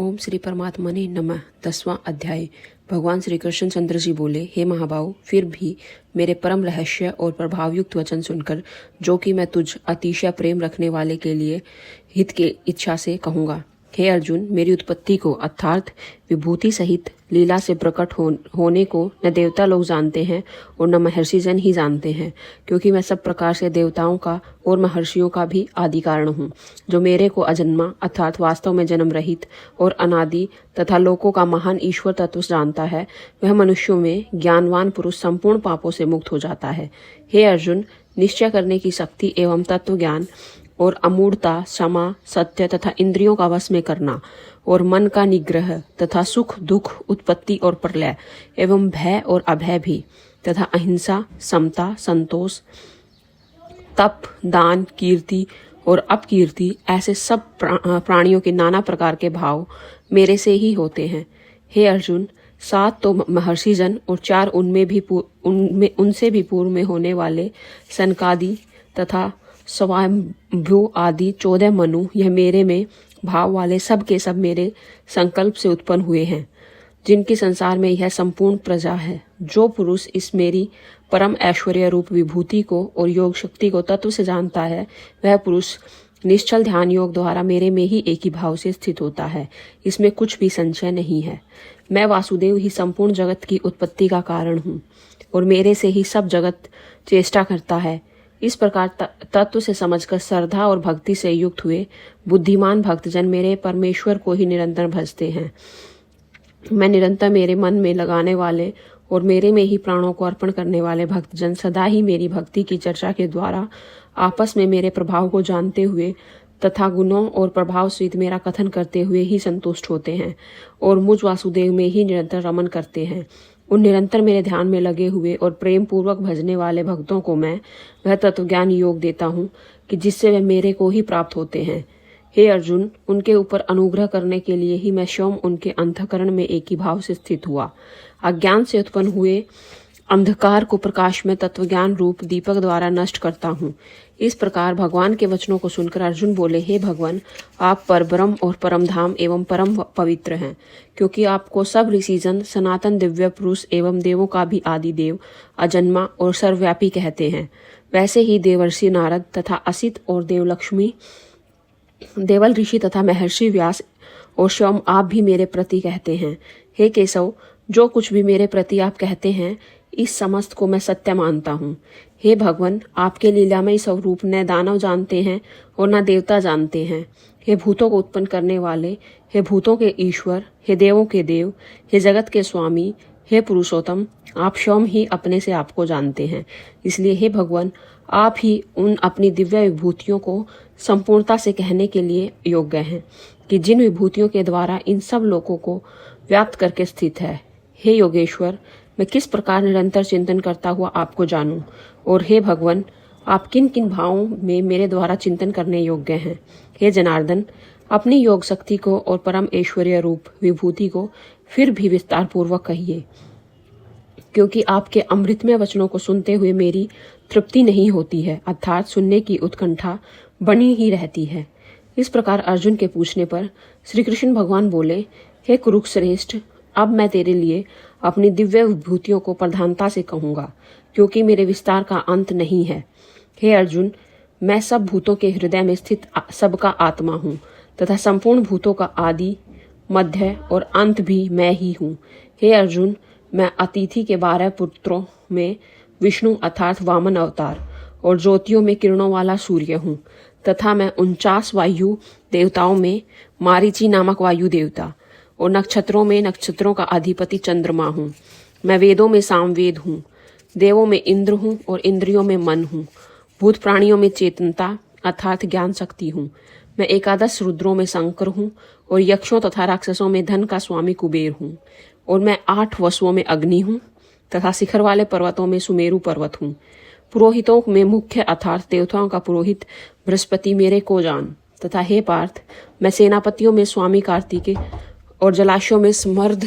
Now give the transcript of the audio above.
ओम श्री परमात्मने नमः। 10वां अध्याय। भगवान श्री कृष्ण चंद्र जी बोले, हे महाबाहु, फिर भी मेरे परम रहस्य और प्रभावयुक्त वचन सुनकर, जो कि मैं तुझ अतिशय प्रेम रखने वाले के लिए हित के इच्छा से कहूँगा। हे अर्जुन, मेरी उत्पत्ति को अर्थात विभूति सहित लीला से प्रकट होने को न देवता लोग जानते हैं और न महर्षिजन ही जानते हैं, क्योंकि मैं सब प्रकार से देवताओं का और महर्षियों का भी आदि कारण हूँ। जो मेरे को अजन्मा अर्थात वास्तव में जन्म रहित और अनादि तथा लोकों का महान ईश्वर तत्व जानता है, वह मनुष्यों में ज्ञानवान पुरुष संपूर्ण पापों से मुक्त हो जाता है। हे अर्जुन, निश्चय करने की शक्ति एवं तत्व ज्ञान और अमूढ़ता, क्षमा, सत्य तथा इंद्रियों का वश में करना और मन का निग्रह तथा सुख दुख, उत्पत्ति और प्रलय एवं भय और अभय भी तथा अहिंसा, समता, संतोष, तप, दान, कीर्ति और अपकीर्ति, ऐसे सब प्राणियों के नाना प्रकार के भाव मेरे से ही होते हैं। हे अर्जुन, 7 तो महर्षि जन और 4 उनसे भी पूर्व में होने वाले सनकादि तथा स्वयंभू आदि 14 मनु, यह मेरे में भाव वाले सब के सब मेरे संकल्प से उत्पन्न हुए हैं, जिनकी संसार में यह संपूर्ण प्रजा है। जो पुरुष इस मेरी परम ऐश्वर्य रूप विभूति को और योग शक्ति को तत्व से जानता है, वह पुरुष निश्चल ध्यान योग द्वारा मेरे में ही एक ही भाव से स्थित होता है। इसमें कुछ भी संशय नहीं है। मैं वासुदेव ही संपूर्ण जगत की उत्पत्ति का कारण हूँ और मेरे से ही सब जगत चेष्टा करता है। इस प्रकार तत्व से समझकर श्रद्धा और भक्ति से युक्त हुए बुद्धिमान भक्तजन मेरे परमेश्वर को ही निरंतर भजते हैं। मैं निरंतर मेरे मन में लगाने वाले और मेरे में ही प्राणों को अर्पण करने वाले भक्तजन सदा ही मेरी भक्ति की चर्चा के द्वारा आपस में मेरे प्रभाव को जानते हुए तथा गुणों और प्रभाव सहित मेरा कथन करते हुए ही संतुष्ट होते हैं और मुझ वासुदेव में ही निरंतर रमन करते हैं। उन निरंतर मेरे ध्यान में लगे हुए और प्रेम पूर्वक भजने वाले भक्तों को मैं वह तत्वज्ञान योग देता हूँ कि जिससे वे मेरे को ही प्राप्त होते हैं। हे अर्जुन, उनके ऊपर अनुग्रह करने के लिए ही मैं स्वयं उनके अंतःकरण में एक ही भाव से स्थित हुआ। अज्ञान से उत्पन्न हुए अंधकार को प्रकाश में तत्वज्ञान रूप दीपक द्वारा नष्ट करता हूँ। इस प्रकार भगवान के वचनों को सुनकर अर्जुन बोले, हे भगवान, आप परब्रह्म और परम धाम एवं परम पवित्र हैं, क्योंकि आपको सब ऋषिजन सनातन दिव्य पुरुष एवं देवों का भी आदि देव, अजन्मा और सर्वव्यापी कहते हैं। वैसे ही देवर्षि नारद तथा असित और देवलक्ष्मी, देवल ऋषि तथा महर्षि व्यास और स्वयं आप भी मेरे प्रति कहते हैं। हे केशव, जो कुछ भी मेरे प्रति आप कहते हैं, इस समस्त को मैं सत्य मानता हूँ। हे भगवान, आपके लीलामय स्वरूप न दानव जानते हैं और न देवता जानते हैं। हे भूतों को उत्पन्न करने वाले, हे भूतों के ईश्वर, हे देवों के देव, हे जगत के स्वामी, हे पुरुषोत्तम, आप स्वयं ही अपने से आपको जानते हैं। इसलिए हे भगवान, आप ही उन अपनी दिव्य विभूतियों को संपूर्णता से कहने के लिए योग्य हैं कि जिन विभूतियों के द्वारा इन सब लोगों को व्याप्त करके स्थित है। हे योगेश्वर, मैं किस प्रकार निरंतर चिंतन करता हुआ आपको जानूं, और हे भगवान, आप किन किन भावों में मेरे द्वारा चिंतन करने योग्य हैं। हे जनार्दन, अपनी योग शक्ति को और परम ऐश्वर्य रूप विभूति को फिर भी विस्तार पूर्वक कहिए, क्योंकि आपके अमृतमय वचनों को सुनते हुए मेरी तृप्ति नहीं होती है, अर्थात सुनने की उत्कंठा बनी ही रहती है। इस प्रकार अर्जुन के पूछने पर श्री कृष्ण भगवान बोले, हे कुरुश्रेष्ठ, अब मैं तेरे लिए अपनी दिव्य विभूतियों को प्रधानता से कहूंगा, क्योंकि मेरे विस्तार का अंत नहीं है। हे अर्जुन, मैं सब भूतों के हृदय में स्थित सबका आत्मा हूँ तथा संपूर्ण भूतों का आदि, मध्य और अंत भी मैं ही हूँ। हे अर्जुन, मैं अतिथि के 12 पुत्रों में विष्णु अर्थात वामन अवतार और ज्योतियों में किरणों वाला सूर्य हूँ तथा मैं 49 वायु देवताओं में मारीची नामक वायु देवता और नक्षत्रों में नक्षत्रों का अधिपति चंद्रमा हूँ। मैं वेदों में सामवेद हूँ, देवों में इंद्र हूँ और इंद्रियों में मन हूँ, भूत प्राणियों में चेतनता अर्थात ज्ञान शक्ति हूँ। मैं 11 रुद्रों में शंकर हूँ और यक्षों तथा राक्षसों में धन का स्वामी कुबेर हूँ, और मैं 8 वसुओं में अग्नि हूँ तथा शिखर वाले पर्वतों में सुमेरु पर्वत हूँ। पुरोहितों में मुख्य अर्थात देवताओं का पुरोहित बृहस्पति मेरे को जान। तथा हे पार्थ, मैं सेनापतियों में स्वामी कार्तिकेय और जलाशयों में समर्द